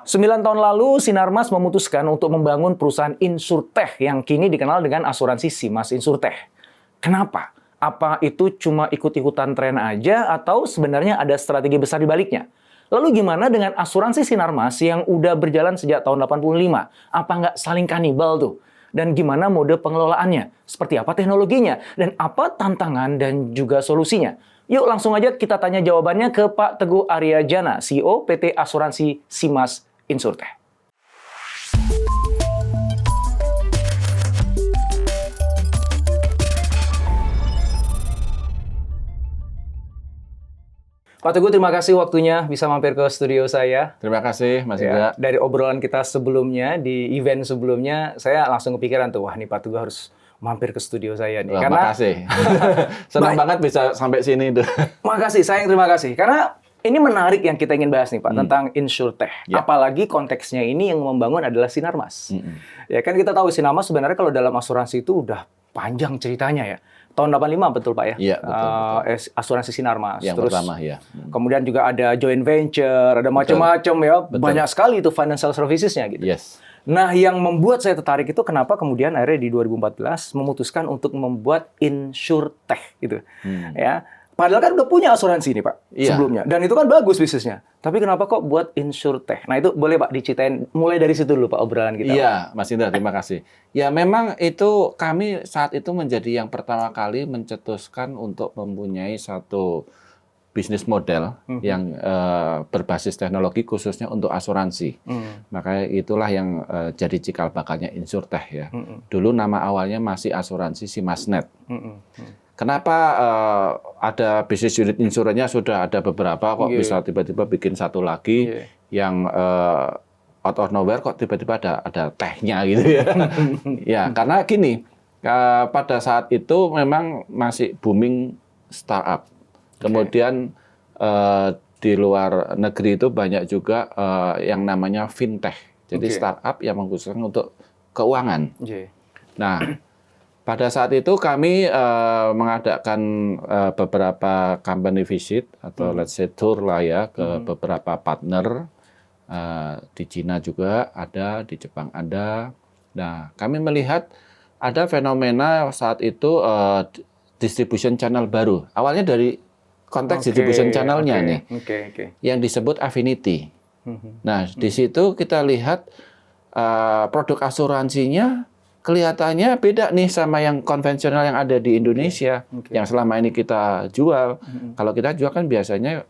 9 tahun lalu, Sinarmas memutuskan untuk membangun perusahaan Insurtech yang kini dikenal dengan asuransi Simas Insurtech. Kenapa? Apa itu cuma ikut-ikutan tren aja atau sebenarnya ada strategi besar di baliknya? Lalu gimana dengan asuransi Sinarmas yang udah berjalan sejak tahun 85? Apa nggak saling kanibal tuh? Dan gimana mode pengelolaannya? Seperti apa teknologinya? Dan apa tantangan dan juga solusinya? Yuk langsung aja kita tanya jawabannya ke Pak Teguh Aryajana, CEO PT Asuransi Simas Insurtech. Pak Teguh, terima kasih waktunya bisa mampir ke studio saya. Terima kasih, Mas Indra. Dari obrolan kita sebelumnya, di event sebelumnya, saya langsung kepikiran tuh, wah nih Pak Teguh harus mampir ke studio saya nih. Wah, makasih. Senang banget bisa sampai sini. Makasih, terima kasih. Karena ini menarik yang kita ingin bahas nih Pak, tentang Insurtech. Ya. Apalagi konteksnya ini yang membangun adalah Sinarmas. Ya kan kita tahu Sinarmas sebenarnya kalau dalam asuransi itu udah panjang ceritanya ya. Tahun 85 betul Pak ya? Iya, betul. Asuransi Sinarmas. Yang terus pertama ya. Kemudian juga ada joint venture, ada macam-macam ya. Betul. Banyak sekali itu financial services-nya gitu. Yes. Nah, yang membuat saya tertarik itu kenapa kemudian akhirnya di 2014 memutuskan untuk membuat Insurtech gitu. Ya. Padahal kan udah punya asuransi nih Pak sebelumnya. Dan itu kan bagus bisnisnya. Tapi kenapa kok buat Insurtech? Nah, itu boleh Pak diceritain mulai dari situ dulu Pak obrolan kita. Iya, Mas Indra, terima kasih. Ya, memang itu kami saat itu menjadi yang pertama kali mencetuskan untuk mempunyai satu bisnis model yang berbasis teknologi khususnya untuk asuransi. Makanya itulah yang jadi cikal bakalnya Insurtech ya. Dulu nama awalnya masih asuransi Simasnet. Kenapa ada bisnis unit insurannya sudah ada beberapa kok bisa tiba-tiba bikin satu lagi yang out of nowhere kok tiba-tiba ada tehnya gitu ya. Ya, karena gini, pada saat itu memang masih booming startup. Kemudian di luar negeri itu banyak juga yang namanya fintech. Jadi startup yang mengkhususkan untuk keuangan. Nah, pada saat itu kami mengadakan beberapa company visit atau let's say tour lah ya ke beberapa partner di Cina juga ada, di Jepang ada. Nah, kami melihat ada fenomena saat itu distribution channel baru. Awalnya dari konteks distribution channelnya nih, yang disebut affinity. Nah, di situ kita lihat produk asuransinya kelihatannya beda nih sama yang konvensional yang ada di Indonesia, yang selama ini kita jual. Kalau kita jual kan biasanya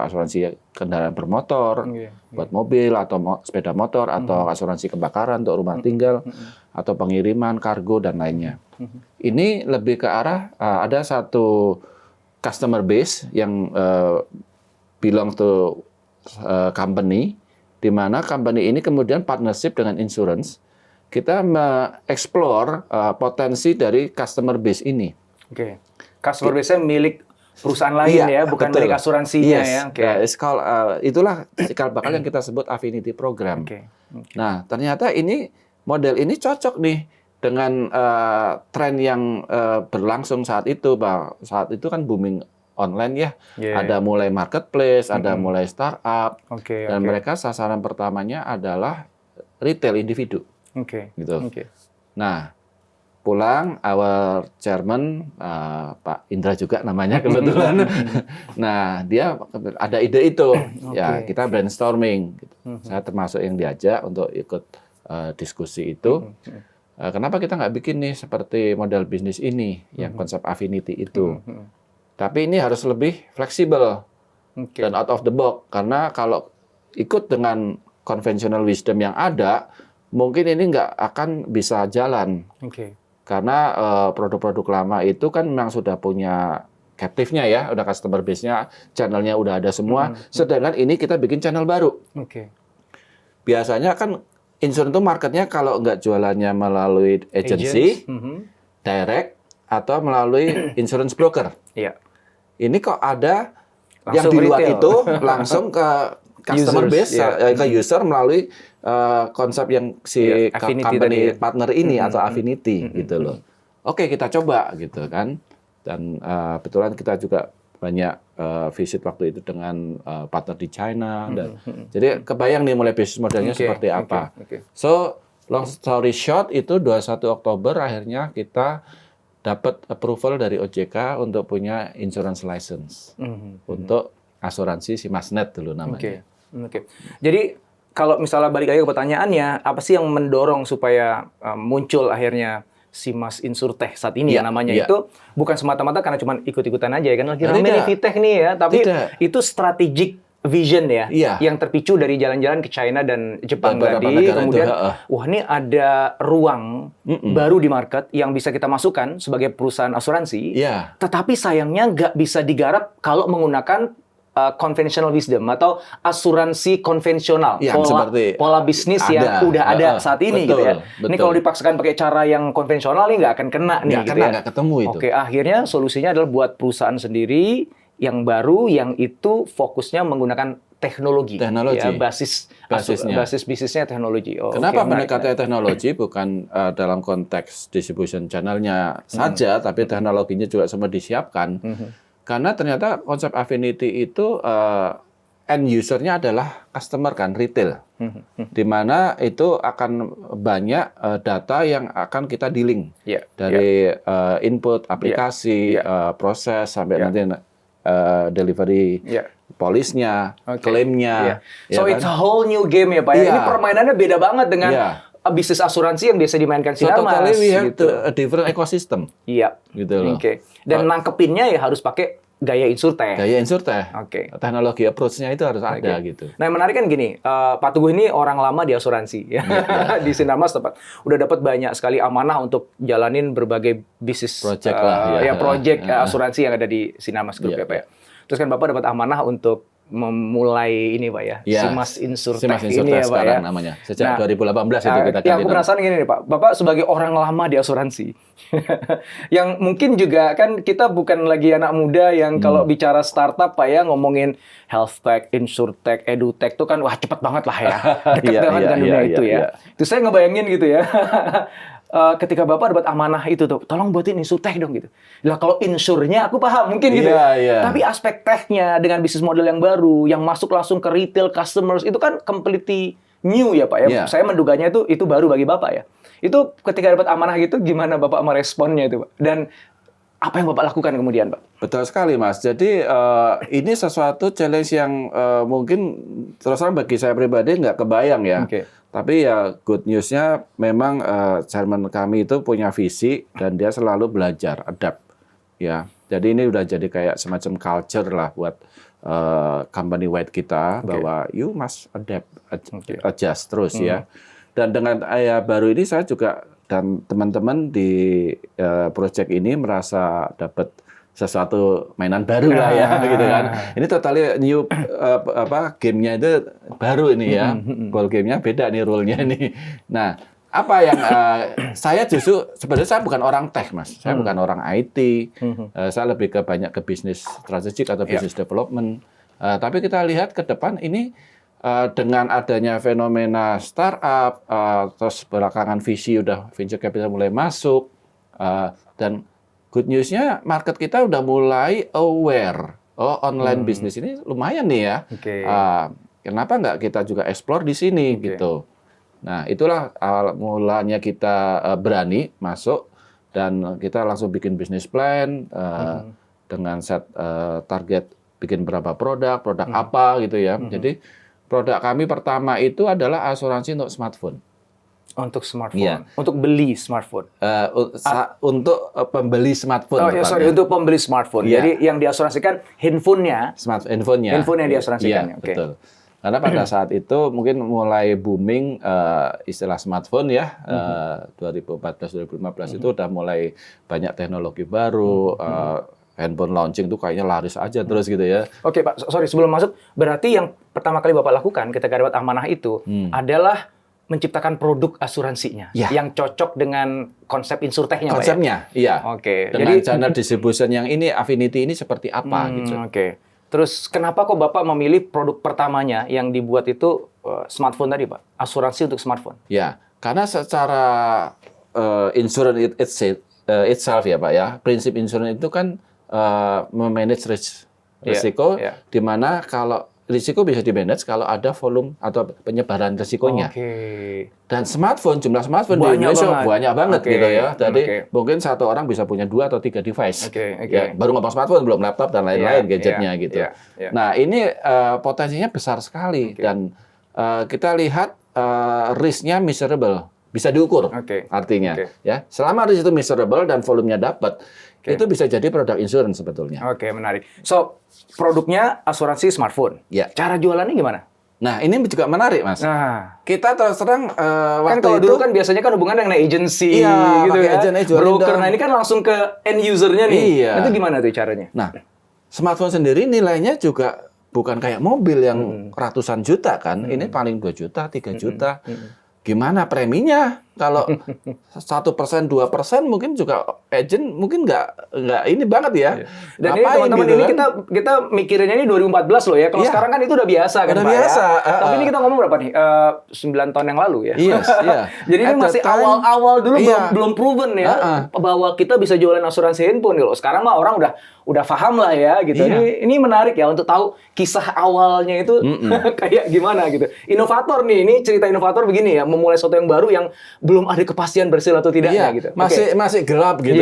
asuransi kendaraan bermotor, buat mobil atau sepeda motor, atau asuransi kebakaran untuk rumah tinggal, atau pengiriman, kargo, dan lainnya. Ini lebih ke arah ada satu customer base yang belong to company, di mana company ini kemudian partnership dengan insurance. Kita mengeksplor potensi dari customer base ini. Customer base-nya milik perusahaan lain ya, bukan milik asuransinya ya. Itulah cikal bakal yang kita sebut affinity program. Nah, ternyata model ini cocok nih dengan tren yang berlangsung saat itu. Saat itu kan booming online ya. Ada mulai marketplace, ada mulai startup. Dan mereka sasaran pertamanya adalah retail individu. Gitu. Nah, pulang our chairman Pak Indra juga namanya kebetulan. Nah, dia ada ide itu. Ya, kita brainstorming. Gitu. Saya termasuk yang diajak untuk ikut diskusi itu. Kenapa kita nggak bikin nih seperti model bisnis ini, yang konsep affinity itu? Tapi ini harus lebih fleksibel dan out of the box. Karena kalau ikut dengan conventional wisdom yang ada, mungkin ini nggak akan bisa jalan. Karena produk-produk lama itu kan memang sudah punya captive-nya ya, udah customer base-nya, channel-nya udah ada semua. Sedangkan ini kita bikin channel baru. Biasanya kan insurance itu marketnya kalau nggak jualannya melalui agency, direct, atau melalui insurance broker. Ini kok ada yang di luar itu langsung ke customer base, ke user melalui konsep yang si company partner ini atau affinity gitu loh. Oke, kita coba gitu kan. Dan kebetulan kita juga banyak visit waktu itu dengan partner di China. Dan jadi kebayang nih mulai bisnis modelnya seperti apa. So, long story short itu 21 Oktober akhirnya kita dapat approval dari OJK untuk punya insurance license untuk asuransi Simasnet dulu namanya. Oke. Jadi kalau misalnya balik lagi ke pertanyaannya, apa sih yang mendorong supaya muncul akhirnya Simas Insurtech saat ini ya namanya itu bukan semata-mata karena cuma ikut-ikutan aja ya kan lagi rame nih Fitech nih ya, tapi itu strategic vision ya yang terpicu dari jalan-jalan ke China dan Jepang tadi, kemudian wah ini ada ruang baru di market yang bisa kita masukkan sebagai perusahaan asuransi, tetapi sayangnya nggak bisa digarap kalau menggunakan conventional wisdom atau asuransi konvensional, pola bisnis yang udah ada saat ini gitu ya. Ini kalau dipaksakan pakai cara yang konvensional nih nggak akan kena nih gitu ya. Nggak ketemu itu. Oke, akhirnya solusinya adalah buat perusahaan sendiri yang baru yang itu fokusnya menggunakan teknologi. Ya, basis bisnisnya teknologi. Kenapa pendekatannya teknologi bukan dalam konteks distribution channelnya saja, tapi teknologinya juga semua disiapkan. Karena ternyata konsep Affinity itu end user-nya adalah customer kan, retail. Di mana itu akan banyak data yang akan kita dealing. Dari input, aplikasi, proses, sampai nanti delivery, polisnya, klaimnya. So it's a whole new game ya Pak ya. Ini permainannya beda banget dengan bisnis asuransi yang biasa dimainkan Sinarmas. Totally we have a different ecosystem. Gitu loh. Dan nangkepinnya ya harus pakai gaya Insurtech. Teknologi approach-nya itu harus ada gitu. Nah, yang menarik kan gini, Pak Tuguh ini orang lama di asuransi ya. Di Sinarmas udah dapat banyak sekali amanah untuk jalanin berbagai bisnis project asuransi yang ada di Sinarmas Group ya Pak ya. Terus kan Bapak dapat amanah untuk memulai ini Pak ya, Simas Insurtech ini ya Pak ya. Namanya. Sejak 2018 itu kita aku penasaran gini nih Pak, Bapak sebagai orang lama di asuransi, yang mungkin juga kan kita bukan lagi anak muda yang kalau bicara startup Pak ya, ngomongin health tech, insurtech, edutech itu kan wah cepet banget lah ya, dekat banget dengan dunia itu ya. Itu saya ngebayangin gitu ya. Ketika Bapak dapat amanah itu tuh, tolong buatin Insurtech dong gitu. Lah kalau insurnya aku paham mungkin gitu. Tapi aspek technya dengan bisnis model yang baru, yang masuk langsung ke retail customers itu kan completely new ya Pak ya. Saya menduganya itu baru bagi Bapak ya. Itu ketika dapat amanah gitu gimana Bapak meresponnya itu Pak? Dan apa yang Bapak lakukan kemudian Pak? Betul sekali Mas. Jadi ini sesuatu challenge yang mungkin terus terang bagi saya pribadi nggak kebayang ya. Tapi ya good news-nya memang chairman kami itu punya visi dan dia selalu belajar, adapt. Ya, jadi ini udah jadi kayak semacam culture lah buat company wide kita bahwa you must adapt, adjust terus ya. Dan dengan baru ini saya juga dan teman-teman di project ini merasa dapat sesuatu mainan baru lah ya gitu kan. Ini totally new gamenya itu baru ini ya. Ball gamenya beda nih rule-nya ini. Nah, apa yang saya justru sebenarnya saya bukan orang tech Mas. Saya bukan orang IT. Saya lebih ke banyak ke bisnis strategik atau bisnis development. Tapi kita lihat ke depan ini dengan adanya fenomena startup, terus belakangan visi udah venture capital mulai masuk dan good news-nya market kita udah mulai aware. Online bisnis ini lumayan nih ya. Kenapa nggak kita juga explore di sini gitu. Nah, itulah awal mulanya kita berani masuk dan kita langsung bikin bisnis plan dengan set target bikin berapa produk apa gitu ya. Jadi produk kami pertama itu adalah asuransi untuk smartphone. Untuk smartphone, untuk beli smartphone, untuk pembeli smartphone. Untuk pembeli smartphone. Jadi yang diasuransikan handphonenya, handphone yang diasuransikan. Betul. Karena pada saat itu mungkin mulai booming istilah smartphone ya, 2014-2015 itu udah mulai banyak teknologi baru. Handphone launching itu kayaknya laris aja terus gitu ya. Oke Pak, sorry sebelum masuk, berarti yang pertama kali Bapak lakukan ketika dapat amanah itu adalah menciptakan produk asuransinya yang cocok dengan konsep Insurtech-nya, konsepnya, Pak, ya? Dengan channel distribution yang ini, Affinity ini seperti apa gitu. Terus kenapa kok Bapak memilih produk pertamanya yang dibuat itu smartphone tadi, Pak? Asuransi untuk smartphone. Ya, karena secara insurance itself ya, Pak ya. Prinsip insurance itu kan memanage risk Risiko Iya. di mana kalau risiko bisa di-manage kalau ada volume atau penyebaran risikonya. Dan jumlah smartphone di Indonesia banyak banget gitu ya. Jadi mungkin satu orang bisa punya 2 atau 3 device. Ya, baru ngomong smartphone, belum laptop dan lain-lain gadgetnya gitu. Nah, ini potensinya besar sekali dan kita lihat risk-nya measurable, bisa diukur. Artinya ya, selama risk itu measurable dan volumenya dapat, itu bisa jadi produk insurance sebetulnya. Oke, menarik. So, produknya asuransi smartphone. Ya. Cara jualannya gimana? Nah, ini juga menarik, Mas. Nah, kita terus terang waktu kan kalau itu dulu kan biasanya kan hubungan dengan agency, iya, gitu ya. Broker. Nah, ini kan langsung ke end usernya nih. Iya. Itu gimana tuh caranya? Nah, smartphone sendiri nilainya juga bukan kayak mobil yang ratusan juta kan. Ini paling 2 juta, 3 juta. Gimana preminya? Kalau 1%, 2% mungkin juga agent mungkin nggak ini banget ya. Dan ini teman-teman gitu ini kan? kita mikirinnya ini 2014 loh ya. Kalau sekarang kan itu udah biasa kan udah Pak biasa. ya. Tapi ini kita ngomong berapa nih? 9 tahun yang lalu ya. Yes, yeah. Jadi ini masih awal-awal dulu belum proven ya bahwa kita bisa jualan asuransi handphone gitu. Sekarang mah orang udah paham lah ya gitu. Ini menarik ya untuk tahu kisah awalnya itu kayak gimana gitu. Inovator nih, ini cerita inovator begini ya, memulai sesuatu yang baru yang belum ada kepastian berhasil atau tidaknya gitu. Masih gelap gitu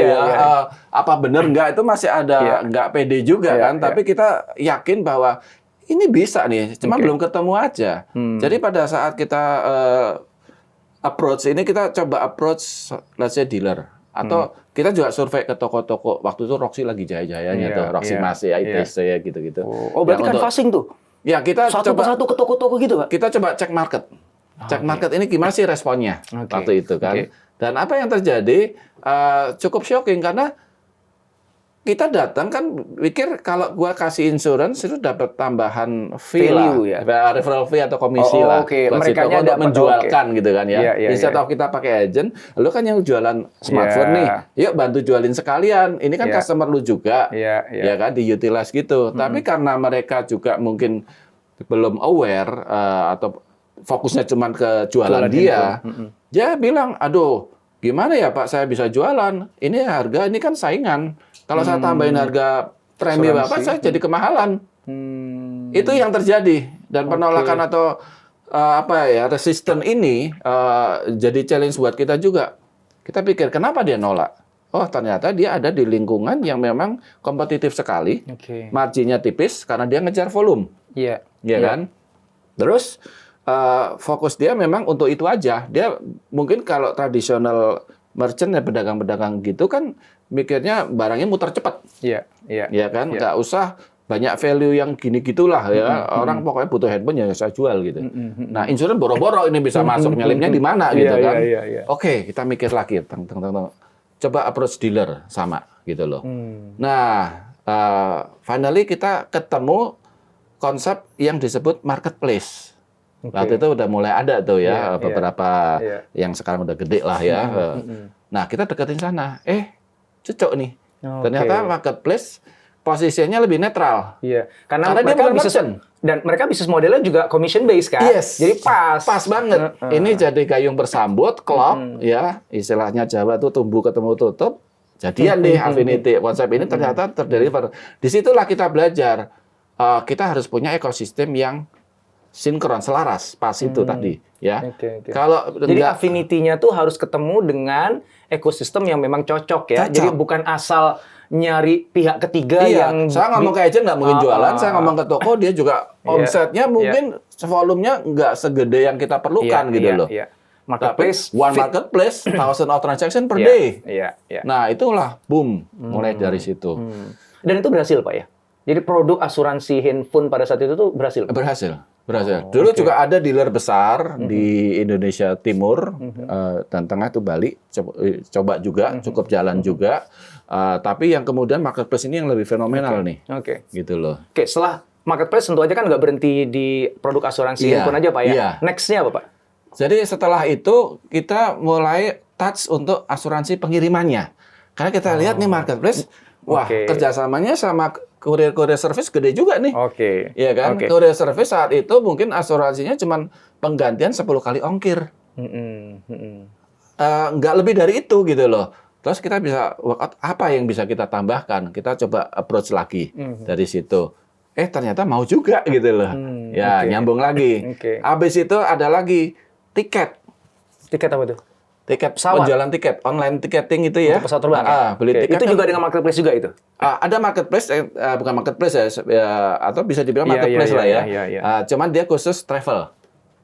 apa benar nggak itu masih ada nggak pede juga kan. Tapi kita yakin bahwa ini bisa nih, cuma belum ketemu aja. Jadi pada saat kita approach ini, kita coba approach let's say dealer atau kita juga survei ke toko-toko. Waktu itu Roxy lagi jaya-jayanya tuh, Roxy Mas ya, ITC ya gitu-gitu. Oh, berarti kan canvassing tuh. Ya, kita satu persatu ke toko-toko gitu, Pak. Kita coba cek market. Cek market ini gimana sih responnya waktu itu kan. Dan apa yang terjadi cukup shocking karena kita datang kan pikir kalau gua kasih insurance itu dapat tambahan fee value lah, referral fee atau komisi lah. Mereka untuk menjualkan gitu kan ya. Instead of kita pakai agent, lu kan yang jualan smartphone nih, yuk bantu jualin sekalian. Ini kan customer lu juga, ya kan diutilize gitu. Tapi karena mereka juga mungkin belum aware atau fokusnya cuma ke jualan dia, dia bilang, aduh, gimana ya Pak, saya bisa jualan? Ini harga, ini kan saingan. Kalau saya tambahin harga premi Bapak, saya jadi kemahalan. Itu yang terjadi. Dan penolakan atau resisten ini jadi challenge buat kita juga. Kita pikir, kenapa dia nolak? Oh, ternyata dia ada di lingkungan yang memang kompetitif sekali. Marginnya tipis karena dia ngejar volume. Iya kan? Terus fokus dia memang untuk itu aja. Dia mungkin kalau tradisional merchant ya, pedagang-pedagang gitu kan mikirnya barangnya muter cepat. Iya kan? Nggak usah banyak value yang gini-gitulah ya. Orang pokoknya butuh handphone ya saya jual gitu. Nah, insurance boro-boro ini bisa masuk nyelimnya di mana gitu kan. Oke, kita mikir lagi. Coba approach dealer sama gitu loh. Nah, finally kita ketemu konsep yang disebut marketplace. Waktu itu udah mulai ada tuh ya beberapa yang sekarang udah gede lah ya. Nah, kita deketin sana. Cocok nih. Ternyata marketplace posisinya lebih netral. Karena dia bukan merchant. Dan mereka bisnis modelnya juga commission based kan. Jadi pas banget. Ini jadi gayung bersambut, klop ya. Istilahnya Jawa tuh tumbuh ketemu tutup. Jadian deh Affinity. Konsep ini ternyata terdeliver. Disitulah kita belajar. Kita harus punya ekosistem yang sinkron, selaras, pas itu tadi ya. Kalau jadi affinity-nya tuh harus ketemu dengan ekosistem yang memang cocok ya. Jadi bukan asal nyari pihak ketiga yang saya ngomong ke agent nggak mungkin jualan, saya ngomong ke toko dia juga omsetnya mungkin volumenya nggak segede yang kita perlukan gitu loh. Marketplace, one marketplace, 1,000 of transaction per day. Nah, itulah boom mulai dari situ. Dan itu berhasil, Pak ya. Jadi produk asuransi handphone pada saat itu tuh berhasil. Dulu juga ada dealer besar di Indonesia Timur dan Tengah tuh Bali, coba juga, cukup jalan juga. Tapi yang kemudian marketplace ini yang lebih fenomenal nih. Gitu loh. Setelah marketplace tentu aja kan nggak berhenti di produk asuransi handphone aja Pak ya. Next-nya apa Pak? Jadi setelah itu kita mulai touch untuk asuransi pengirimannya. Karena kita lihat nih marketplace, wah kerjasamanya sama courier service gede juga nih. Iya kan? Courier service saat itu mungkin asuransinya cuma penggantian 10 kali ongkir. Nggak lebih dari itu gitu loh. Terus kita bisa work out apa yang bisa kita tambahkan. Kita coba approach lagi dari situ. ternyata mau juga gitu loh. Ya, oke. nyambung lagi. Oke. Habis itu ada lagi tiket. Tiket apa tuh? Tiket Pesawat? penjualan tiket, online ticketing itu ya. Untuk pesawat terbang. Beli Oke. tiket Itu kan, juga dengan marketplace juga itu. ada marketplace, bukan marketplace ya, atau bisa dibilang Iya, marketplace iya, lah ya. iya, iya. Cuman dia khusus travel,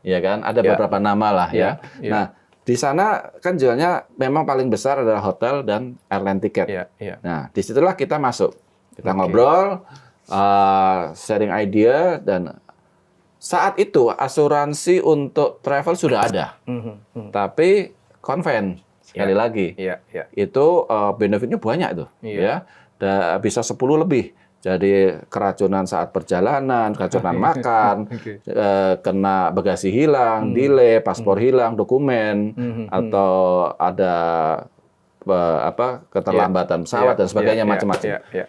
ya kan. Ada Iya. beberapa nama lah ya. Iya, iya. Nah, di sana kan jualnya memang paling besar adalah hotel dan airline tiket. Iya, iya. Nah, disitulah kita masuk. Kita Oke. ngobrol, sharing idea, dan saat itu asuransi untuk travel sudah ada. Tapi konven, sekali lagi, Iya, iya. itu benefitnya banyak tuh. Iya. Ya. Bisa 10 lebih. Jadi keracunan saat perjalanan, keracunan makan, Oke. kena bagasi hilang, delay, paspor hilang, dokumen, atau ada keterlambatan pesawat dan sebagainya, Iya, macam-macam. iya, iya.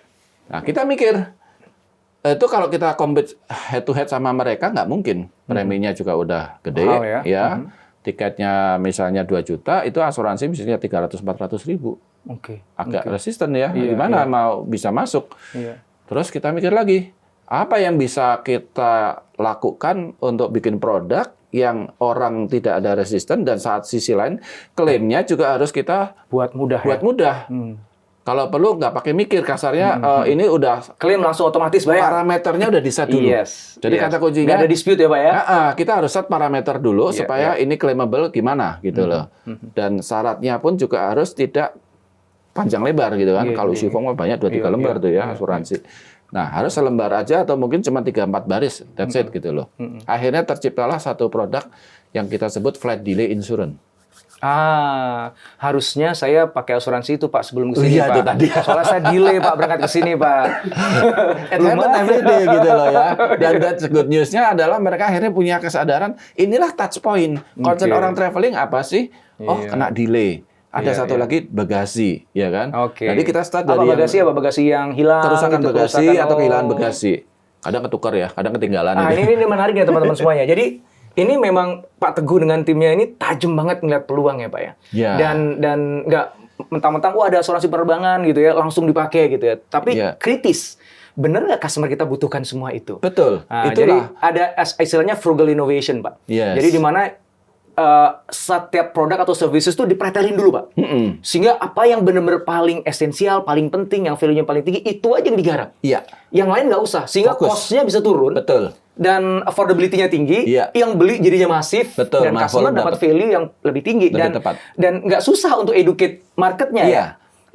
Nah, kita mikir, itu kalau kita compete head to head sama mereka, nggak mungkin. Preminya juga udah gede, Mahal ya. Tiketnya misalnya 2 juta, itu asuransi misalnya 300-400 ribu. Oke. Agak resisten ya, Iya, gimana iya. mau bisa masuk. Iya. Terus kita mikir lagi, apa yang bisa kita lakukan untuk bikin produk yang orang tidak ada resisten, dan saat sisi lain klaimnya juga harus kita Buat mudah buat ya. mudah. Kalau perlu nggak pakai mikir, kasarnya ini udah Klaim langsung otomatis bayar. parameternya udah di set dulu. Yes. Jadi yes. kata kuncinya, Nggak ada dispute ya Pak ya? kita harus set parameter dulu Iya, supaya ini claimable gimana gitu loh. Dan syaratnya pun juga harus tidak panjang lebar gitu kan. Iya, Kalau iya. isi form banyak 2-3 Iya, lembar iya, tuh ya iya, asuransi. Nah, harus selembar aja atau mungkin cuma 3-4 baris, that's it gitu loh. Akhirnya terciptalah satu produk yang kita sebut flight delay insurance. Harusnya saya pakai asuransi itu Pak sebelum ke sini Iya, Pak. itu tadi. Soalnya saya delay Pak berangkat ke sini Pak. It happen every day gitu loh ya. Dan that's good news-nya adalah mereka akhirnya punya kesadaran, inilah touch point. Concern Oke. orang traveling apa sih? Oh, Iya. kena delay. Ada Iya, satu iya. lagi bagasi, ya kan? Oke. Jadi kita start apa dari bagasi apa bagasi yang hilang kerusakan gitu, bagasi kerusakan, atau kehilangan oh. bagasi. Kadang ketukar ya, kadang ketinggalan. gitu. Ini menarik ya teman-teman semuanya. Jadi ini memang Pak Teguh dengan timnya ini tajam banget ngeliat peluang ya Pak ya. Iya. Dan nggak mentang-mentang ada asuransi penerbangan gitu ya langsung dipakai gitu ya. Tapi Iya. kritis. Bener nggak customer kita butuhkan semua itu? Betul. Nah, jadi Itulah. ada istilahnya frugal innovation Pak. Yes. Jadi di mana setiap produk atau services itu dipretelin dulu Pak. Sehingga apa yang benar-benar paling esensial, paling penting, yang value-nya paling tinggi, itu aja yang digarap. Iya. Yang lain nggak usah. Sehingga Fokus. cost-nya bisa turun. Betul. Dan affordability-nya tinggi, Iya. yang beli jadinya masif, Betul, dan customer volume dapat dapat. value yang lebih tinggi. Lebih tepat. Dan nggak susah untuk educate marketnya ya. Iya.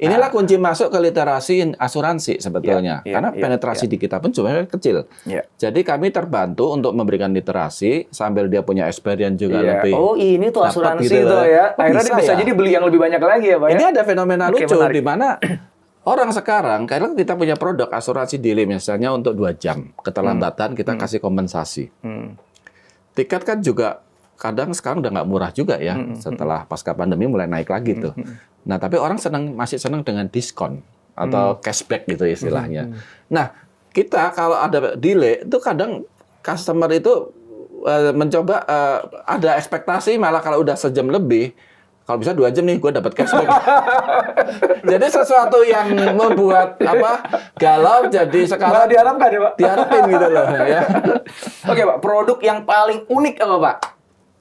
Inilah kunci masuk ke literasi asuransi sebetulnya. Iya, Karena iya, penetrasi di kita pun sebenarnya kecil. Iya. Jadi kami terbantu untuk memberikan literasi sambil dia punya experience juga Iya. lebih. Oh ini tuh dapat asuransi gitu tuh loh. ya. Oh, Akhirnya dia bisa ya? jadi beli yang lebih banyak lagi ya Pak ya. Ini ada fenomena Oke, lucu menarik. di mana orang sekarang, karena kita punya produk asuransi delay misalnya untuk 2 jam keterlambatan kita kasih kompensasi. Tiket kan juga kadang sekarang udah nggak murah juga ya. Setelah pasca pandemi mulai naik lagi tuh. Nah tapi orang masih senang dengan diskon atau cashback gitu istilahnya. Nah kita kalau ada delay itu kadang customer itu mencoba ada ekspektasi malah kalau udah sejam lebih. Kalau bisa 2 jam nih, gue dapat cashback. Jadi sesuatu yang membuat galau, jadi Malah sekarang diharapkan ya Pak. diharapin gitu loh ya. Oke Pak, produk yang paling unik apa Pak?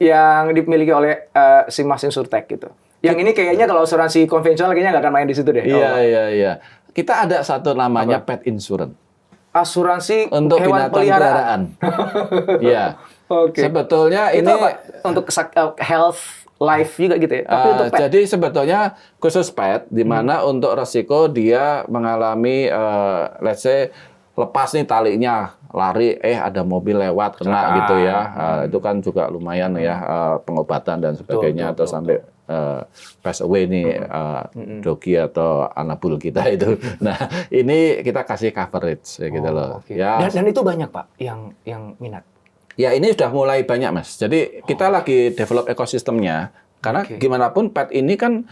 Yang dimiliki oleh si Mas Insurtech gitu. Yang ini kayaknya kalau asuransi konvensional kayaknya nggak akan main di situ deh. Iya. Kita ada satu namanya pet insurance Asuransi untuk hewan binatang peliharaan. Iya. Oke. Sebetulnya Itu ini apa? Untuk health, life juga gitu ya. Tapi untuk pet. jadi sebetulnya khusus pet di mana untuk resiko dia mengalami let's say lepas nih talinya lari ada mobil lewat kena Kecelakaan. gitu ya. Itu kan juga lumayan ya pengobatan dan sebagainya atau sampai pass away nih dogi atau anabul kita itu. Nah, ini kita kasih coverage ya gitu loh. Oke. Ya. Dan itu banyak Pak yang minat. Ya ini sudah mulai banyak Mas. Jadi kita lagi develop ekosistemnya karena Oke. gimana pun pet ini kan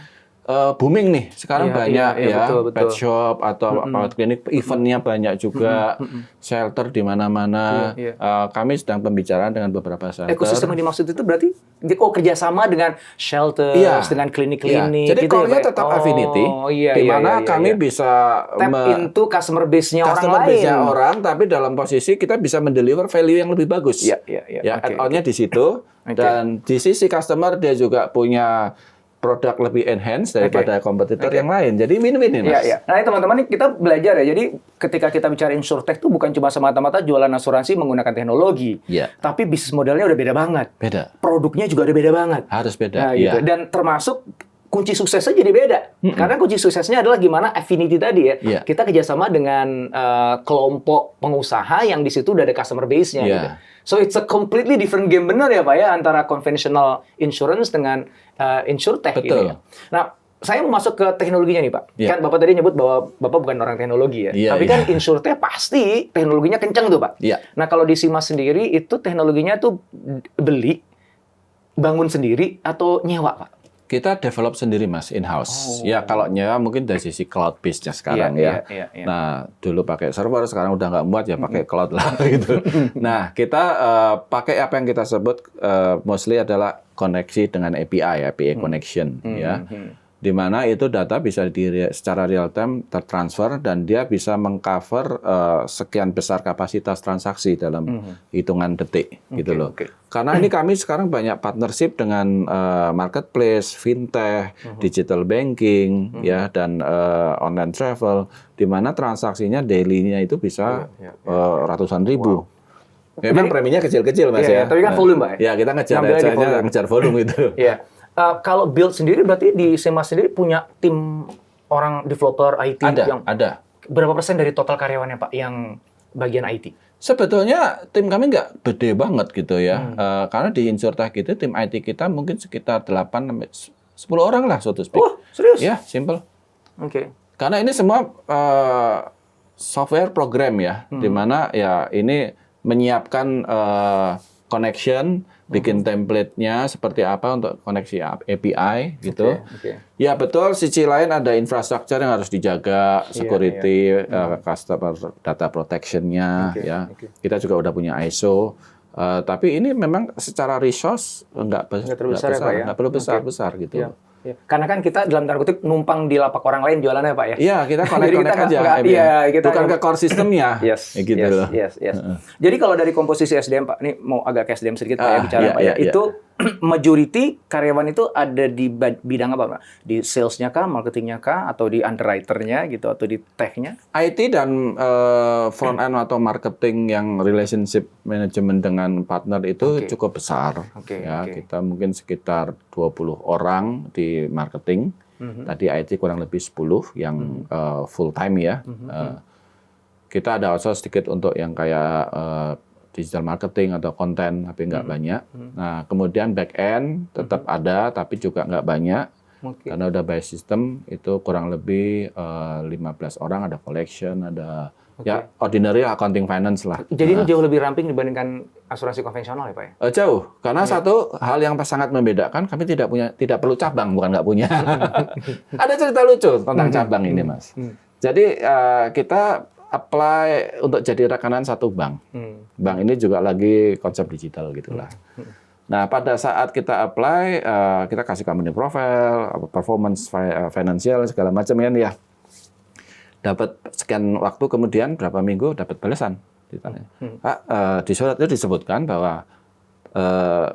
booming nih. Sekarang Iya, banyak iya, ya betul, betul. pet shop atau pet clinic, eventnya banyak juga, shelter di mana-mana. Iya, Kami sedang pembicaraan dengan beberapa shelter. Ekosistem yang dimaksud itu berarti kerjasama dengan shelter, dengan klinik-klinik. Jadi gitu core-nya ya, Pak? tetap affinity, di mana kami bisa tap into customer base-nya orang customer lain. base-nya orang, tapi dalam posisi kita bisa mendeliver value yang lebih bagus. Ya, add-on-nya di situ. Dan di sisi customer dia juga punya produk lebih enhance daripada kompetitor yang lain. Jadi win-win ini, Mas. Nah, teman-teman, kita belajar ya. Jadi ketika kita bicara insurtech itu bukan cuma semata-mata jualan asuransi menggunakan teknologi. Tapi bisnis modelnya udah beda banget. Beda. Produknya juga udah beda banget. Harus beda. Nah, gitu. Dan termasuk kunci suksesnya jadi beda. Karena kunci suksesnya adalah gimana affinity tadi ya. Kita kerjasama dengan kelompok pengusaha yang di situ udah ada customer base-nya. Gitu. So it's a completely different game, benar ya Pak ya, antara conventional insurance dengan insurtech. Betul. Gitu ya. Nah, saya mau masuk ke teknologinya nih Pak. Kan Bapak tadi nyebut bahwa Bapak bukan orang teknologi ya. Tapi kan insurtech pasti teknologinya kenceng tuh Pak. Nah, kalau di Simas sendiri itu teknologinya tuh beli, bangun sendiri atau nyewa Pak? Kita develop sendiri Mas, in-house. Ya kalau nyewa mungkin dari sisi cloud base-nya sekarang Nah, dulu pakai server, sekarang udah nggak muat ya pakai cloud lah gitu. Nah, kita pakai apa yang kita sebut mostly adalah koneksi dengan API connection ya. Di mana itu data bisa secara real time tertransfer dan dia bisa mengcover sekian besar kapasitas transaksi dalam hitungan detik gitu loh. Karena ini kami sekarang banyak partnership dengan marketplace, fintech, digital banking ya dan online travel di mana transaksinya daily-nya itu bisa ratusan ribu. Memang preminya kecil-kecil Mas ya. Tapi kan volume Pak ya. Kita ngejar volume itu. Kalau build sendiri berarti di Simas sendiri punya tim orang developer IT yang ada. Berapa persen dari total karyawannya Pak yang bagian IT? Sebetulnya tim kami nggak gede banget gitu ya. Karena di insurtech itu tim IT kita mungkin sekitar 8-10 orang lah so to speak. Oh, serius? Ya, simple. Oke. Karena ini semua software program ya, di mana ya ini menyiapkan connection, bikin template-nya seperti apa untuk koneksi API gitu. Ya betul, sisi lain ada infrastruktur yang harus dijaga, security, customer data protection-nya ya. Kita juga udah punya ISO. Tapi ini memang secara resource nggak perlu besar gitu. Karena kan kita dalam tanda kutip numpang di lapak orang lain jualannya Pak ya. Iya, kita connect aja. Bukan ke core sistemnya. Gitu loh. Jadi kalau dari komposisi SDM Pak, ini mau agak ke SDM sedikit Pak ya bicara Pak ya. Itu majority karyawan itu ada di bidang apa Pak? Di sales-nya kah, marketing-nya kah, atau di underwriter-nya gitu, atau di tech-nya? IT dan front end atau marketing yang relationship management dengan partner itu cukup besar. Kita mungkin sekitar 20 orang di marketing. Tadi IT kurang lebih 10 yang full time ya. Kita ada also sedikit untuk yang kayak digital marketing atau konten, tapi nggak banyak. Nah, kemudian back end tetap ada, tapi juga nggak banyak. Karena udah by system, itu kurang lebih 15 orang, ada collection, ada ya ordinary accounting finance lah. Jadi ini jauh lebih ramping dibandingkan asuransi konvensional ya Pak ya? Jauh, karena satu hal yang sangat membedakan, kami tidak perlu cabang, bukan nggak punya. Ada cerita lucu tentang cabang ini Mas. Jadi kita apply untuk jadi rekanan satu bank. Bank ini juga lagi konsep digital gitulah. Nah, pada saat kita apply, kita kasih company profile, performance financial segala macam ya. Dapat sekian waktu kemudian berapa minggu dapat balasan. Ditanya. Pak, di surat itu disebutkan bahwa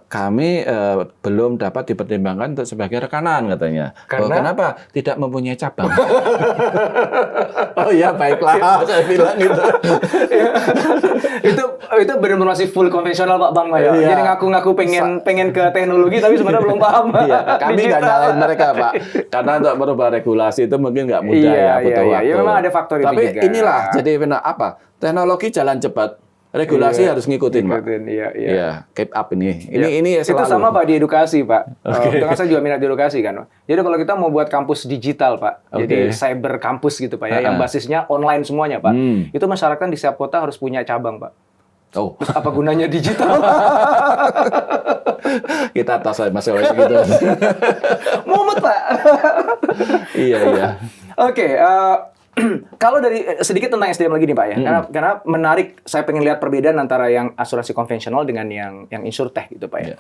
kami belum dapat dipertimbangkan untuk sebagai rekanan katanya. Kenapa? Tidak mempunyai cabang. Oh iya, baiklah, saya bilang gitu. itu benar-benar masih full konvensional Pak Bang ya. Jadi ngaku-ngaku pengen ke teknologi tapi sebenarnya belum paham. Kami nggak nyalain mereka Pak. Karena untuk merubah regulasi itu mungkin nggak mudah ya, butuh waktu. Ya memang ada faktor itu juga. Tapi inilah jadi apa? Teknologi jalan cepat. Regulasi harus ngikutin, Pak. Iya, keep up ini. Ini selalu. Itu sama Pak di edukasi, Pak. Dengan saya juga minat di edukasi kan. Jadi kalau kita mau buat kampus digital, Pak. Jadi cyber kampus gitu, Pak ya, yang basisnya online semuanya, Pak. Itu masyarakat di setiap kota harus punya cabang, Pak. Oh, terus apa gunanya digital? Kita tos masalah gitu. Mumet, Pak. Iya. Oke, Kalau dari sedikit tentang SDM lagi nih Pak ya, karena menarik. Saya pengen lihat perbedaan antara yang asuransi konvensional dengan yang insurtech gitu Pak ya.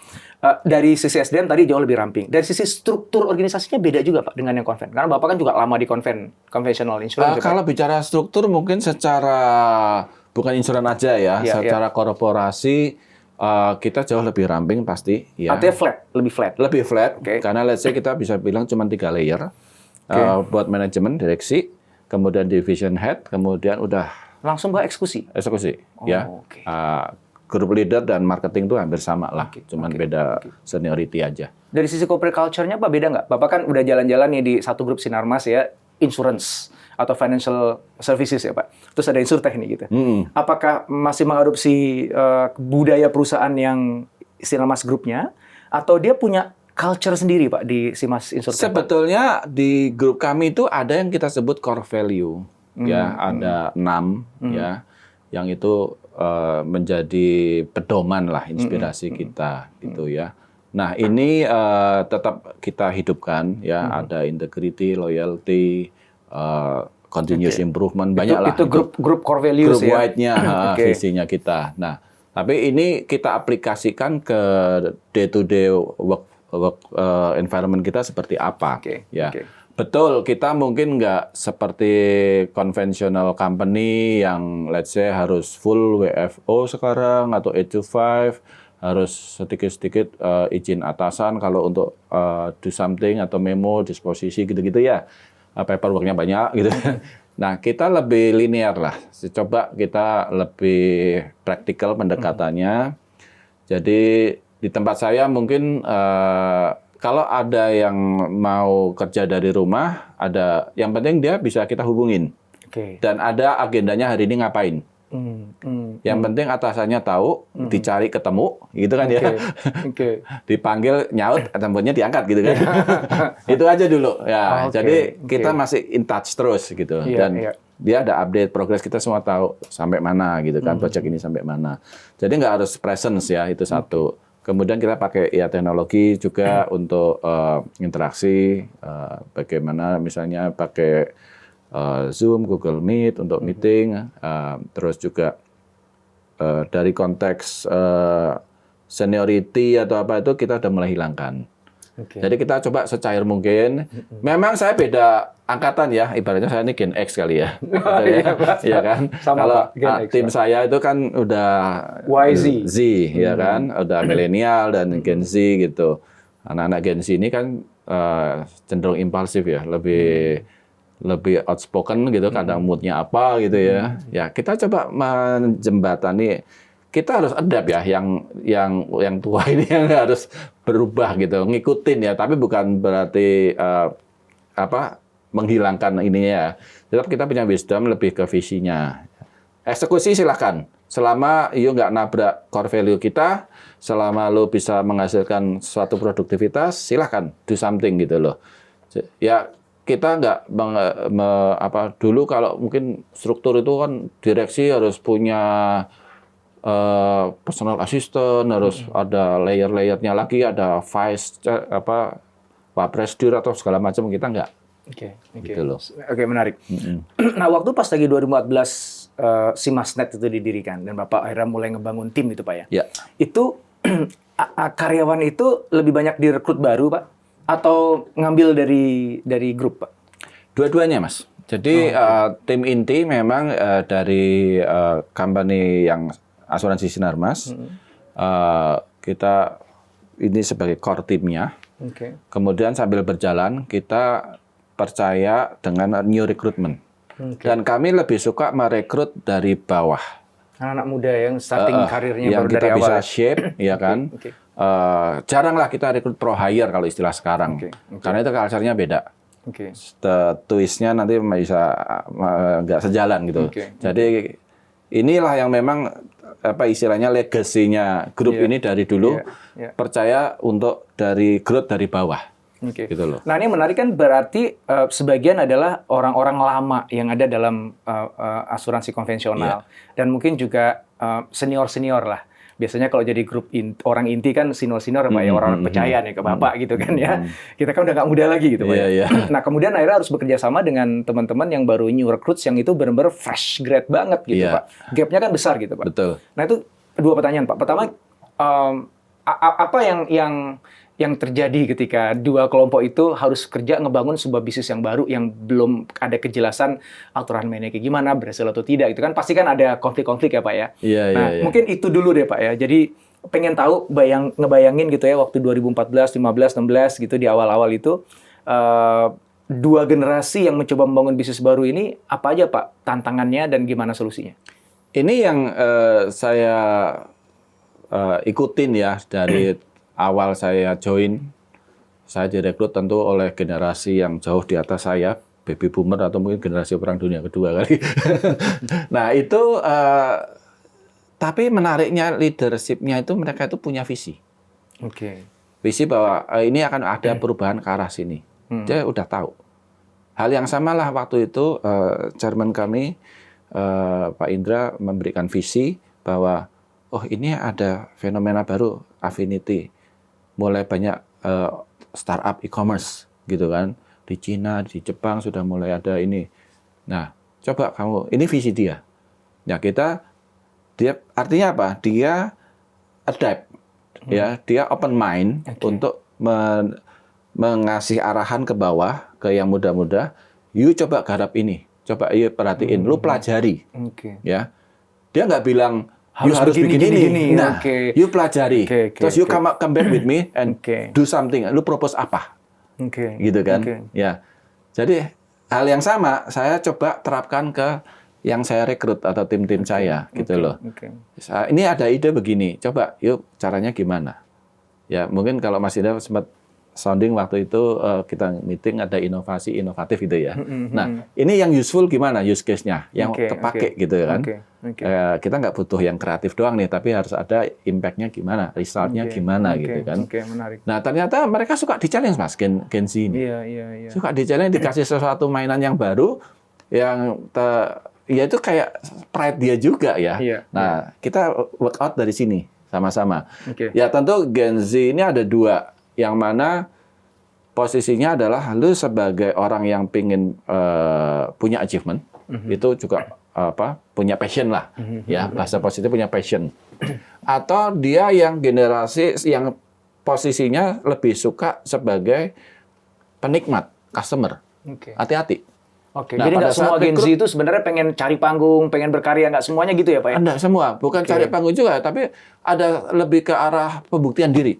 Dari sisi SDM tadi jauh lebih ramping. Dari sisi struktur organisasinya beda juga Pak dengan yang konven. Karena Bapak kan juga lama di konvensional insurance. Kalau bicara struktur mungkin secara bukan insuran aja ya, secara korporasi kita jauh lebih ramping pasti. Ya. Artinya flat, lebih flat. Lebih flat, karena let's say kita bisa bilang cuma 3 layer. Buat manajemen, direksi, kemudian division head, kemudian udah langsung Mbak eksekusi. Ya. Group leader dan marketing itu hampir sama lah, cuman beda seniority aja. Dari sisi corporate culture-nya Pak beda nggak? Bapak kan udah jalan-jalan nih di satu grup Sinarmas ya, insurance atau financial services ya Pak. Terus ada insurtech nih gitu. Apakah masih mengadopsi budaya perusahaan yang Sinarmas grupnya, atau dia punya culture sendiri Pak di Simas Insurtech? Sebetulnya di grup kami itu ada yang kita sebut core value, ya ada 6 ya, yang itu menjadi pedoman lah, inspirasi kita gitu ya. Nah ini tetap kita hidupkan ya, ada integrity, loyalty, continuous improvement, banyak lah. Itu grup core values grup ya? wide-nya, visinya kita. Nah tapi ini kita aplikasikan ke day-to-day work environment kita seperti apa. Betul, kita mungkin nggak seperti konvensional company yang let's say harus full WFO sekarang atau 8 to 5, harus sedikit-sedikit izin atasan kalau untuk do something atau memo, disposisi gitu-gitu ya. Paperwork-nya banyak gitu. Nah, kita lebih linear lah. Coba kita lebih praktikal pendekatannya. Jadi di tempat saya mungkin kalau ada yang mau kerja dari rumah, yang penting dia bisa kita hubungin. Dan ada agendanya hari ini ngapain. Yang penting atasannya tahu, dicari ketemu, gitu kan ya. Dipanggil nyaut, tempatnya diangkat gitu kan. Itu aja dulu ya. Jadi kita masih in touch terus gitu. Dan dia ada update progres, kita semua tahu sampai mana gitu kan, project ini sampai mana. Jadi nggak harus presence ya, itu satu. Kemudian kita pakai ya teknologi juga untuk interaksi, bagaimana misalnya pakai Zoom, Google Meet untuk meeting, terus juga dari konteks seniority atau apa itu kita udah mulai hilangkan. Jadi kita coba secair mungkin. Memang saya beda angkatan ya, ibaratnya saya ini Gen X kali ya. Iya kan? Kalau tim saya itu kan udah Z ya kan, udah milenial dan Gen Z gitu. Anak-anak Gen Z ini kan cenderung impulsif ya, lebih outspoken gitu, kadang moodnya apa gitu ya. Ya kita coba menjembatani. Kita harus adapt ya, yang tua ini yang harus berubah gitu, ngikutin ya. Tapi bukan berarti menghilangkan ininya ya. Tetap kita punya wisdom lebih ke visinya. Eksekusi silakan. Selama you nggak nabrak core value kita, selama lo bisa menghasilkan suatu produktivitas, silakan do something gitu loh. Ya kita nggak dulu kalau mungkin struktur itu kan direksi harus punya personal assistant, harus ada layer-layernya lagi, ada vice presdir atau segala macam, kita nggak. Gitu loh. Menarik. Nah, waktu pas lagi 2014 Simasnet itu didirikan dan Bapak akhirnya mulai ngebangun tim itu Pak ya. Itu karyawan itu lebih banyak direkrut baru Pak atau ngambil dari grup Pak? Dua-duanya Mas. Jadi tim inti memang dari company yang asuransi Sinarmas, kita ini sebagai core timnya. Kemudian sambil berjalan kita percaya dengan new recruitment. Dan kami lebih suka merekrut dari bawah. Anak-anak muda yang starting karirnya yang baru kita dari awal. bisa shape, ya kan? Jaranglah kita rekrut pro hire kalau istilah sekarang, karena itu culture-nya beda. Twist-nya nanti bisa nggak sejalan gitu. Jadi inilah yang memang istilahnya legasinya grup ini dari dulu, percaya untuk dari growth dari bawah. Gitu loh. Nah ini menarik kan, berarti sebagian adalah orang-orang lama yang ada dalam asuransi konvensional dan mungkin juga senior-senior lah. biasanya kalau jadi grup orang inti kan senior-senior Pak ya, orang percaya nih ke Bapak gitu kan ya. Kita kan udah nggak muda lagi gitu Pak. Iya. Nah kemudian akhirnya harus bekerja sama dengan teman-teman yang baru new recruits yang itu benar-benar fresh grad banget gitu Iya. Pak. Gapnya kan besar gitu Pak. Betul. Nah itu dua pertanyaan Pak. Pertama, apa yang terjadi ketika dua kelompok itu harus kerja ngebangun sebuah bisnis yang baru yang belum ada kejelasan aturan mainnya kayak gimana, berhasil atau tidak, itu kan pasti kan ada konflik-konflik ya Pak ya. Nah mungkin itu dulu deh Pak ya. Jadi pengen tahu ngebayangin gitu ya waktu 2014, 15, 16 gitu di awal-awal itu dua generasi yang mencoba membangun bisnis baru ini apa aja Pak tantangannya dan gimana solusinya? Ini yang saya ikutin ya dari awal saya join. Saya direkrut tentu oleh generasi yang jauh di atas saya, baby boomer atau mungkin generasi Perang Dunia Kedua kali. Nah itu, tapi menariknya leadership-nya itu mereka itu punya visi. Visi bahwa ini akan ada perubahan ke arah sini. Dia udah tahu. Hal yang sama lah waktu itu chairman kami, Pak Indra memberikan visi bahwa oh ini ada fenomena baru, affinity. Mulai banyak startup e-commerce gitu kan. Di Cina, di Jepang sudah mulai ada ini. Nah, coba kamu, ini visi dia. Ya dia artinya apa? Dia adapt. Ya, dia open mind untuk mengasih arahan ke bawah ke yang muda-muda. You coba garap ini. Coba you perhatiin, lu pelajari. Ya. Dia nggak bilang harus bikin ini. Nah, you pelajari. Terus you come back with me and do something. Lu propose apa? Gitu kan? Ya. Jadi hal yang sama saya coba terapkan ke yang saya rekrut atau tim-tim saya gitu loh. Ini ada ide begini. Coba yuk caranya gimana? Ya, mungkin kalau Mas Indra sempat sounding waktu itu kita meeting ada inovasi inovatif gitu ya. Nah, ini yang useful gimana use case-nya, yang kepake gitu kan. Kita nggak butuh yang kreatif doang nih, tapi harus ada impact-nya gimana, result-nya gimana gitu kan. Menarik. Nah, ternyata mereka suka di-challenge Mas, Gen Z ini. Iya. Suka di-challenge, dikasih sesuatu mainan yang baru, yang ya itu kayak pride dia juga ya. Nah, kita work out dari sini sama-sama. Ya tentu Gen Z ini ada dua. Yang mana posisinya adalah lu sebagai orang yang pingin punya achievement, itu juga punya passion lah, ya bahasa positif punya passion. Atau dia yang generasi yang posisinya lebih suka sebagai penikmat, customer. Hati-hati. Nah, jadi nggak semua Gen Z itu sebenarnya pengen cari panggung, pengen berkarya, nggak semuanya gitu ya Pak ya? Nggak semua, bukan cari panggung juga, tapi ada lebih ke arah pembuktian diri.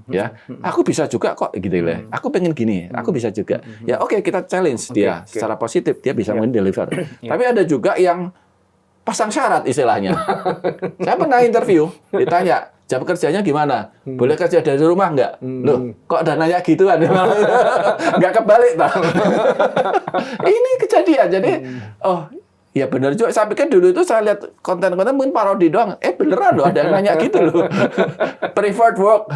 Ya, aku bisa juga kok gitu lah. Aku pengen gini, aku bisa juga. Ya oke, kita challenge dia secara positif, dia bisa deliver. Tapi ada juga yang pasang syarat istilahnya. Saya pernah interview, ditanya, jam kerjanya gimana? Boleh kerja dari rumah nggak? Loh, kok ada nanya gituan? Nggak kebalik, Bang. Ini kejadian. Jadi, oh, ya benar juga. Saya pikir dulu itu saya lihat konten-konten mungkin parodi doang. Beneran loh, ada yang nanya gitu loh. Preferred work.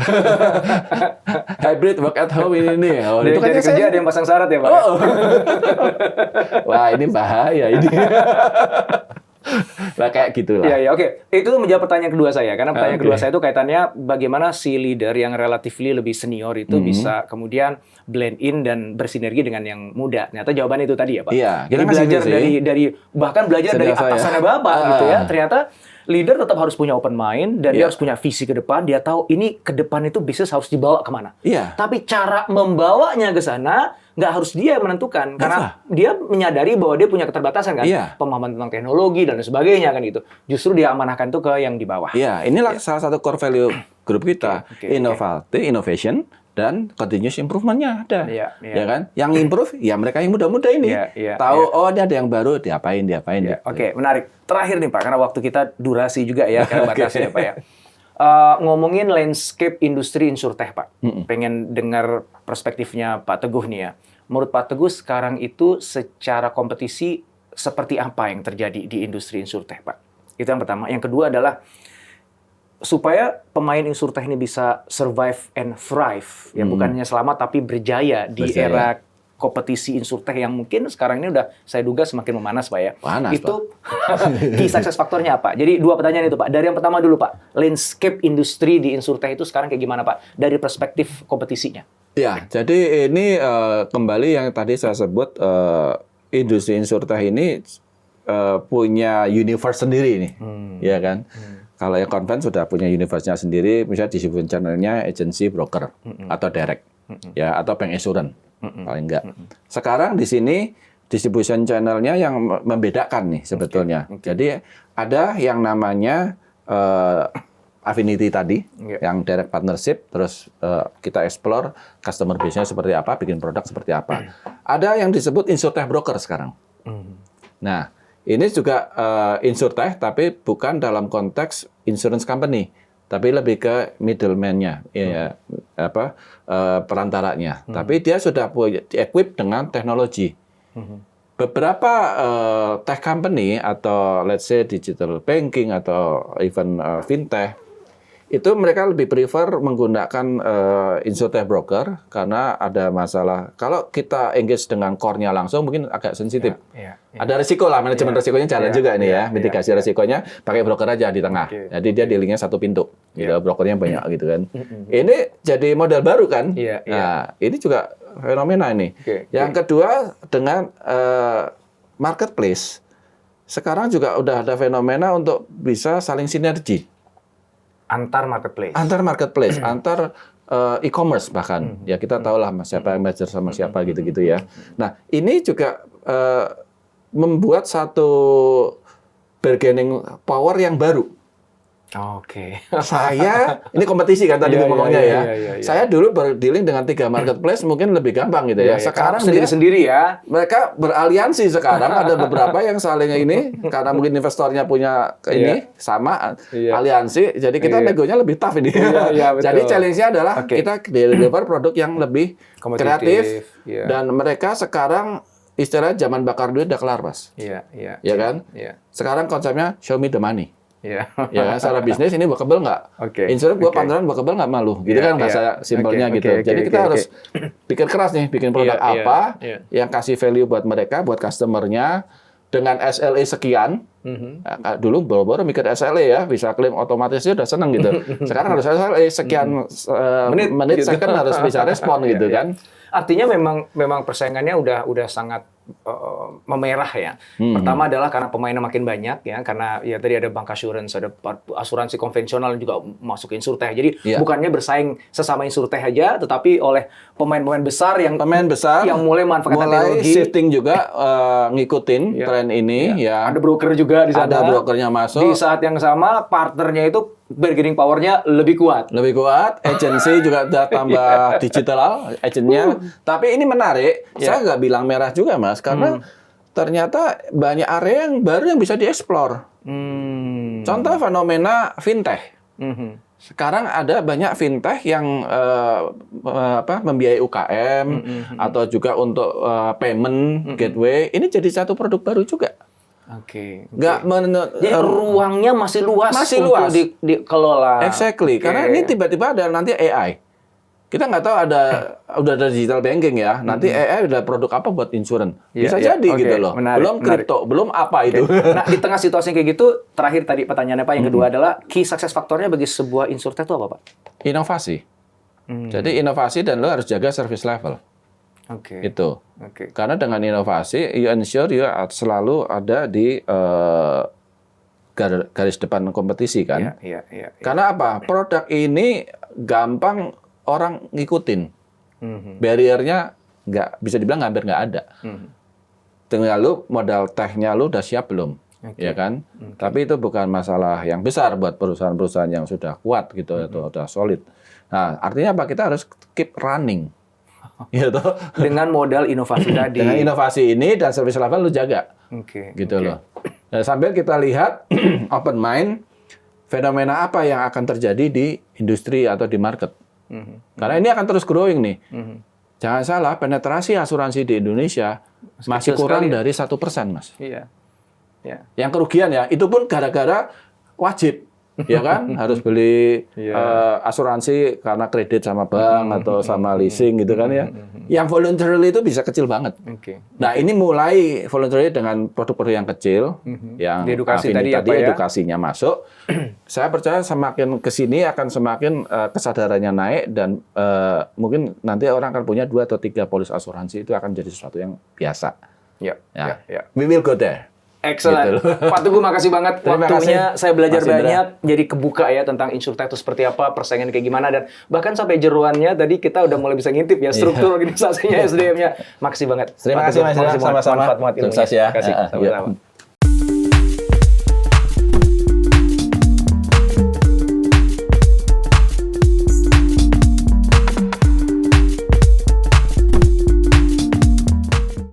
Hybrid work at home ini. Oh, itu kan kerja ada yang pasang syarat ya, Pak? Oh. Wah, ini bahaya ini. Nah, kayak gitulah. Iya, oke. Itu menjawab pertanyaan kedua saya. Karena pertanyaan kedua saya itu kaitannya bagaimana si leader yang relatively lebih senior itu bisa kemudian blend in dan bersinergi dengan yang muda. Ternyata jawabannya itu tadi ya, Pak. Iya, jadi belajar dari bahkan belajar dari atasannya Bapak gitu ya. Ternyata leader tetap harus punya open mind dan dia harus punya visi ke depan. Dia tahu ini ke depan itu bisnis harus dibawa kemana. Tapi cara membawanya ke sana nggak harus dia menentukan karena dia menyadari bahwa dia punya keterbatasan kan, pemahaman tentang teknologi dan sebagainya kan gitu. Justru dia amanahkan itu ke yang di bawah. Iya, inilah salah satu core value grup kita, innovation dan continuous improvement-nya ada. Ya kan? Yang improve ya mereka yang muda-muda ini. Tahu oh ini ada yang baru, diapain. Oke, menarik. Terakhir nih Pak, karena waktu kita durasi juga ya, karena batasnya Pak ya. Ngomongin landscape industri insurtech Pak. Pengen dengar perspektifnya Pak Teguh nih ya. Menurut Pak Teguh sekarang itu secara kompetisi seperti apa yang terjadi di industri insurtech Pak? Itu yang pertama. Yang kedua adalah supaya pemain insurtech ini bisa survive and thrive, ya bukan hanya selamat tapi berjaya di era kompetisi insurtech yang mungkin sekarang ini udah saya duga semakin memanas, Pak ya. Panas, Itu key success faktornya apa? Jadi 2 pertanyaan itu, Pak. Dari yang pertama dulu, Pak. Landscape industri di insurtech itu sekarang kayak gimana, Pak? Dari perspektif kompetisinya. Ya, jadi ini kembali yang tadi saya sebut industri insurtech ini punya universe sendiri nih, ya kan? Kalau yang konven sudah punya universe-nya sendiri, misalnya distribution channel-nya agency, broker, atau direct, ya, atau bank insurance, paling enggak. Sekarang di sini distribution channel-nya yang membedakan nih sebetulnya. Jadi ada yang namanya affinity tadi, yang direct partnership, terus kita explore customer base-nya seperti apa, bikin produk seperti apa. Ada yang disebut insurtech broker sekarang. Nah, ini juga insurtech, tapi bukan dalam konteks insurance company, tapi lebih ke middleman-nya, perantaranya. Tapi dia sudah equip dengan teknologi. Beberapa tech company atau let's say digital banking atau even fintech, itu mereka lebih prefer menggunakan insurtech broker karena ada masalah. Kalau kita engage dengan core-nya langsung mungkin agak sensitif. Ada risiko lah, manajemen risikonya jalan juga ini ya. Mitigasi risikonya pakai broker aja di tengah. Jadi dia dealingnya satu pintu. Gitu, brokernya banyak gitu kan. Ini jadi model baru kan. Nah, ini juga fenomena ini. Yang kedua dengan marketplace. Sekarang juga udah ada fenomena untuk bisa saling sinergi. Antar marketplace. Antar e-commerce bahkan. Ya kita tahu lah siapa yang merger sama siapa gitu-gitu ya. Nah, ini juga membuat satu bargaining power yang baru. Saya, ini kompetisi kan tadi ngomongnya ya. Saya dulu berdealing dengan 3 marketplace mungkin lebih gampang gitu ya. Sekarang sendiri-sendiri ya. Mereka beraliansi sekarang, ada beberapa yang saling ini, karena mungkin investornya punya ini, sama, aliansi, jadi kita negonya lebih tough ini. Jadi challenge-nya adalah kita deliver produk yang lebih kreatif, dan mereka sekarang istilah zaman bakar duit udah kelar, Mas. Ya kan? Sekarang konsepnya show me the money. Ya, secara bisnis ini workable nggak? Insurance gua pantaran workable nggak malu, gitu kan bahasa simpelnya gitu. Jadi kita harus pikir keras nih, bikin produk apa yang kasih value buat mereka, buat customernya dengan SLA sekian. Dulu boro-boro mikir SLA ya, bisa klaim otomatis udah seneng gitu. Sekarang harus SLA sekian menit gitu. second harus bisa respon gitu kan. Artinya memang persaingannya udah sangat memerah ya. Pertama adalah karena pemainnya makin banyak ya, karena ya tadi ada bank assurance, ada asuransi konvensional juga masuk insurtech. Jadi bukannya bersaing sesama insurtech aja, tetapi oleh pemain-pemain besar yang mulai manfaatkan teknologi, shifting juga ngikutin tren ini ya. Ada broker juga di sana. Ada brokernya masuk. Di saat yang sama partnernya itu bargaining power-nya lebih kuat. Agency juga udah tambah digital agentnya. Tapi ini menarik, saya nggak bilang merah juga Mas, karena ternyata banyak area yang baru yang bisa dieksplor. Contoh fenomena fintech. Sekarang ada banyak fintech yang membiayai UKM atau juga untuk payment gateway. Ini jadi satu produk baru juga. Jadi ruangnya masih luas untuk dikelola. Exactly, karena ini tiba-tiba ada nanti AI. Kita nggak tahu udah ada digital banking ya. Nanti AI udah produk apa buat insurance. Bisa jadi gitu loh. Belum kripto, belum apa itu. Nah, di tengah situasi kayak gitu, terakhir tadi pertanyaannya Pak, yang kedua adalah key success faktornya bagi sebuah insurtech itu apa, Pak? Inovasi. Jadi inovasi dan lo harus jaga service level. Itu. Karena dengan inovasi, you ensure you selalu ada di garis depan kompetisi kan. Karena apa? Produk ini gampang orang ngikutin. Barrier-nya nggak bisa dibilang hampir nggak ada. Tinggal lu modal tech-nya lu udah siap belum? Ya kan? Tapi itu bukan masalah yang besar buat perusahaan-perusahaan yang sudah kuat gitu atau sudah solid. Nah, artinya apa? Kita harus keep running. Gitu. Dengan modal inovasi tadi. Dengan inovasi ini dan service level lu jaga. Gitu loh. Nah, sambil kita lihat open mind fenomena apa yang akan terjadi di industri atau di market. Karena ini akan terus growing nih. Jangan salah, penetrasi asuransi di Indonesia masih kurang dari 1%, Mas. Yang kerugian ya, itu pun gara-gara wajib. Ya kan, harus beli asuransi karena kredit sama bank atau sama leasing gitu kan ya. Yang voluntarily itu bisa kecil banget. Oke. Nah, ini mulai voluntarily dengan produk-produk yang kecil, yang Di edukasi Afini tadi apa ya? edukasinya masuk. Saya percaya semakin ke sini akan semakin kesadarannya naik dan mungkin nanti orang akan punya 2 atau 3 polis asuransi, itu akan jadi sesuatu yang biasa. Ya, Ya. ya. We will go there. Excellent. Pak Teguh, makasih banget Terima waktunya. kasih. Saya belajar Mas Indra. banyak, jadi kebuka ya tentang insurtech itu seperti apa, persaingan kayak gimana, dan bahkan sampai jeroannya tadi kita udah mulai bisa ngintip ya struktur organisasinya, SDM-nya. Makasih banget. Terima Pak kasih Teguh. Mas Indra, Makasih banget. sama-sama. Manfaat banget ilmunya. Sukses ya. Terima kasih. Ya. Sama-sama.